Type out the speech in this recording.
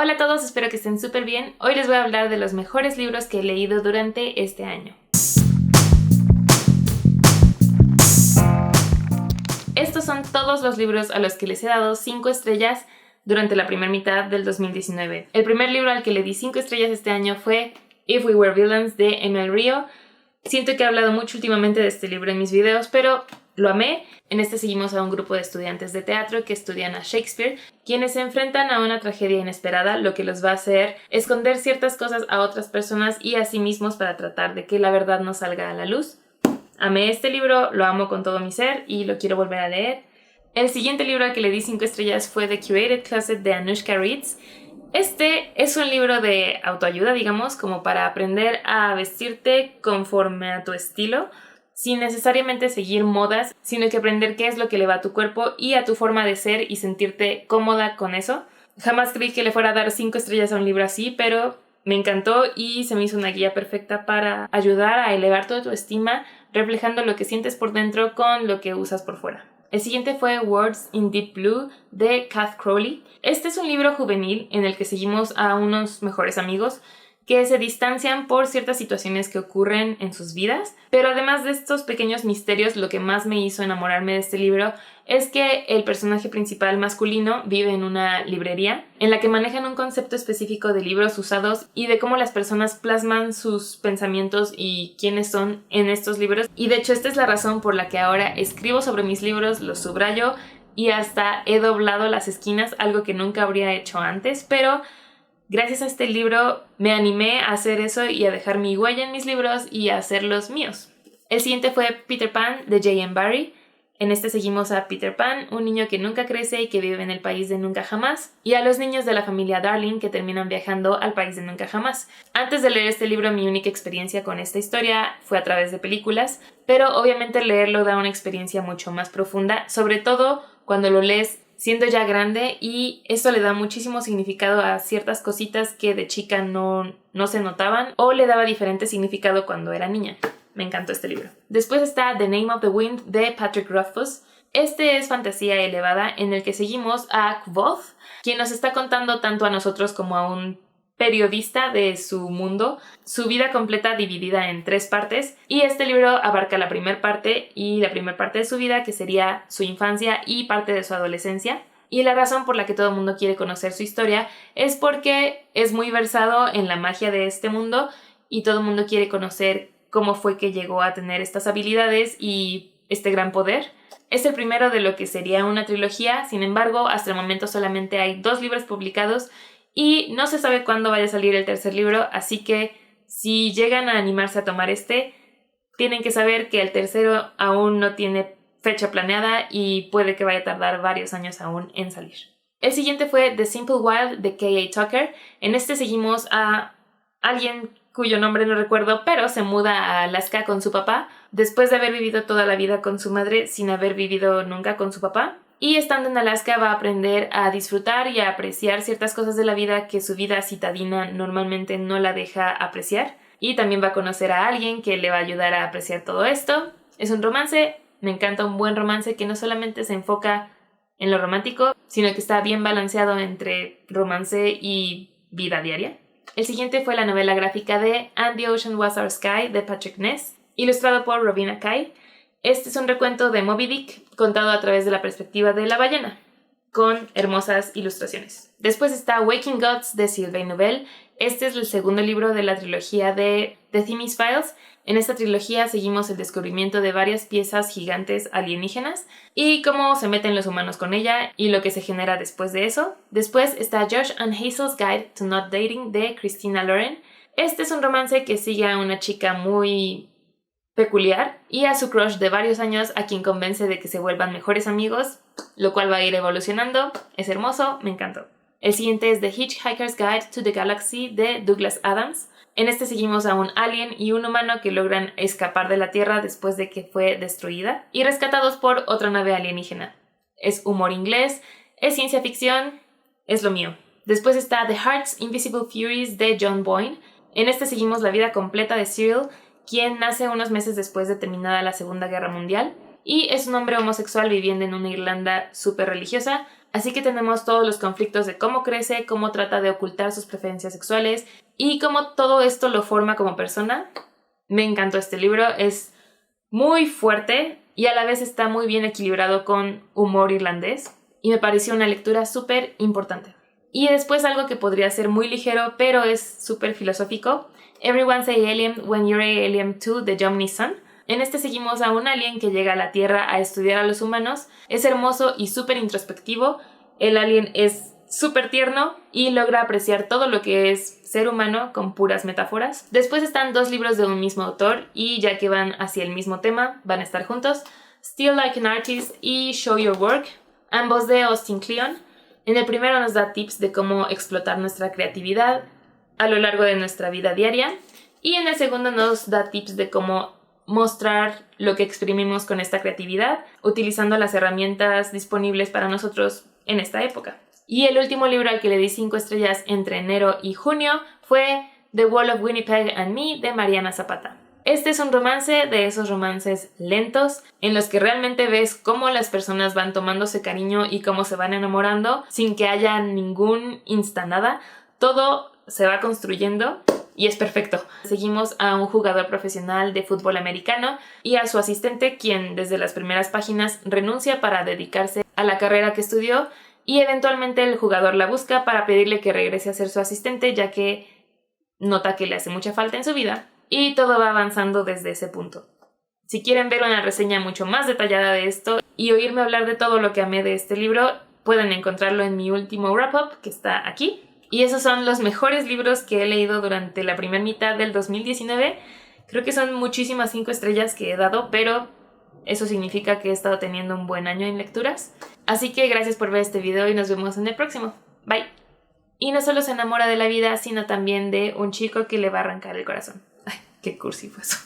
Hola a todos, espero que estén súper bien. Hoy les voy a hablar de los mejores libros que he leído durante este año. Estos son todos los libros a los que les he dado 5 estrellas durante la primera mitad del 2019. El primer libro al que le di 5 estrellas este año fue If We Were Villains de Emil Rio. Siento que he hablado mucho últimamente de este libro en mis videos, pero lo amé. En este seguimos a un grupo de estudiantes de teatro que estudian a Shakespeare, quienes se enfrentan a una tragedia inesperada, lo que los va a hacer esconder ciertas cosas a otras personas y a sí mismos para tratar de que la verdad no salga a la luz. Amé este libro, lo amo con todo mi ser y lo quiero volver a leer. El siguiente libro al que le di 5 estrellas fue The Curated Closet de Anushka Reeds. Este es un libro de autoayuda, digamos, como para aprender a vestirte conforme a tu estilo, sin necesariamente seguir modas, sino que aprender qué es lo que le va a tu cuerpo y a tu forma de ser y sentirte cómoda con eso. Jamás creí que le fuera a dar 5 estrellas a un libro así, pero me encantó y se me hizo una guía perfecta para ayudar a elevar tu autoestima, reflejando lo que sientes por dentro con lo que usas por fuera. El siguiente fue Words in Deep Blue de Cath Crowley. Este es un libro juvenil en el que seguimos a unos mejores amigos que se distancian por ciertas situaciones que ocurren en sus vidas, pero además de estos pequeños misterios, lo que más me hizo enamorarme de este libro es que el personaje principal masculino vive en una librería en la que manejan un concepto específico de libros usados y de cómo las personas plasman sus pensamientos y quiénes son en estos libros. Y de hecho esta es la razón por la que ahora escribo sobre mis libros, los subrayo y hasta he doblado las esquinas, algo que nunca habría hecho antes, pero gracias a este libro me animé a hacer eso y a dejar mi huella en mis libros y a hacerlos míos. El siguiente fue Peter Pan de J.M. Barrie. En este seguimos a Peter Pan, un niño que nunca crece y que vive en el país de nunca jamás, y a los niños de la familia Darling que terminan viajando al país de nunca jamás. Antes de leer este libro, mi única experiencia con esta historia fue a través de películas, pero obviamente leerlo da una experiencia mucho más profunda, sobre todo cuando lo lees siendo ya grande, y esto le da muchísimo significado a ciertas cositas que de chica no se notaban o le daba diferente significado cuando era niña. Me encantó este libro. Después está The Name of the Wind de Patrick Rothfuss. Este es fantasía elevada en el que seguimos a Kvothe, quien nos está contando tanto a nosotros como a un periodista de su mundo, su vida completa dividida en 3 partes, y este libro abarca la primera parte y la primera parte de su vida, que sería su infancia y parte de su adolescencia. Y la razón por la que todo el mundo quiere conocer su historia es porque es muy versado en la magia de este mundo y todo el mundo quiere conocer cómo fue que llegó a tener estas habilidades y este gran poder. Es el primero de lo que sería una trilogía, sin embargo, hasta el momento solamente hay 2 libros publicados y no se sabe cuándo vaya a salir el tercer libro, así que si llegan a animarse a tomar tienen que saber que el tercero aún no tiene fecha planeada y puede que vaya a tardar varios años aún en salir. El siguiente fue The Simple Wild de K.A. Tucker. En este seguimos a alguien cuyo nombre no recuerdo, pero se muda a Alaska con su papá después de haber vivido toda la vida con su madre sin haber vivido nunca con su papá. Y estando en Alaska va a aprender a disfrutar y a apreciar ciertas cosas de la vida que su vida citadina normalmente no la deja apreciar. Y también va a conocer a alguien que le va a ayudar a apreciar todo esto. Es un romance, me encanta un buen romance que no solamente se enfoca en lo romántico, sino que está bien balanceado entre romance y vida diaria. El siguiente fue la novela gráfica de And the Ocean Was Our Sky de Patrick Ness, ilustrado por Robina Kai. Este es un recuento de Moby Dick contado a través de la perspectiva de la ballena, con hermosas ilustraciones. Después está Waking Gods de Sylvain Neuvel. Este es el segundo libro de la trilogía de The Themis Files. En esta trilogía seguimos el descubrimiento de varias piezas gigantes alienígenas y cómo se meten los humanos con ella y lo que se genera después de eso. Después está Josh and Hazel's Guide to Not Dating de Christina Lauren. Este es un romance que sigue a una chica muy peculiar y a su crush de varios años, a quien convence de que se vuelvan mejores amigos, lo cual va a ir evolucionando. Es hermoso, me encantó. El siguiente es The Hitchhiker's Guide to the Galaxy de Douglas Adams. En este seguimos a un alien y un humano que logran escapar de la Tierra después de que fue destruida y rescatados por otra nave alienígena. Es humor inglés, es ciencia ficción, es lo mío. Después está The Heart's Invisible Furies de John Boyne. En este seguimos la vida completa de Cyril, quien nace unos meses después de terminada la Segunda Guerra Mundial y es un hombre homosexual viviendo en una Irlanda súper religiosa. Así que tenemos todos los conflictos de cómo crece, cómo trata de ocultar sus preferencias sexuales y cómo todo esto lo forma como persona. Me encantó este libro, es muy fuerte y a la vez está muy bien equilibrado con humor irlandés y me pareció una lectura súper importante. Y después algo que podría ser muy ligero pero es súper filosófico, Everyone's an Alien When You're an Alien Too, de Jomny Sun. En este seguimos a un alien que llega a la Tierra a estudiar a los humanos. Es hermoso y súper introspectivo. El alien es súper tierno y logra apreciar todo lo que es ser humano con puras metáforas. Después están 2 libros de un mismo autor y ya que van hacia el mismo tema, van a estar juntos. Still Like an Artist y Show Your Work, ambos de Austin Kleon. En el primero nos da tips de cómo explotar nuestra creatividad a lo largo de nuestra vida diaria y en el segundo nos da tips de cómo mostrar lo que exprimimos con esta creatividad utilizando las herramientas disponibles para nosotros en esta época. Y el último libro al que le di 5 estrellas entre enero y junio fue The Wall of Winnipeg and Me, de Mariana Zapata. Este es un romance de esos romances lentos en los que realmente ves cómo las personas van tomándose cariño y cómo se van enamorando sin que haya ningún insta nada. Todo se va construyendo y es perfecto. Seguimos a un jugador profesional de fútbol americano y a su asistente, quien desde las primeras páginas renuncia para dedicarse a la carrera que estudió y eventualmente el jugador la busca para pedirle que regrese a ser su asistente, ya que nota que le hace mucha falta en su vida y todo va avanzando desde ese punto. Si quieren ver una reseña mucho más detallada de esto y oírme hablar de todo lo que amé de este libro, pueden encontrarlo en mi último wrap-up que está aquí. Y esos son los mejores libros que he leído durante la primera mitad del 2019. Creo que son muchísimas 5 estrellas que he dado, pero eso significa que he estado teniendo un buen año en lecturas. Así que gracias por ver este video y nos vemos en el próximo. Bye. Y no solo se enamora de la vida, sino también de un chico que le va a arrancar el corazón. Ay, qué cursi fue eso.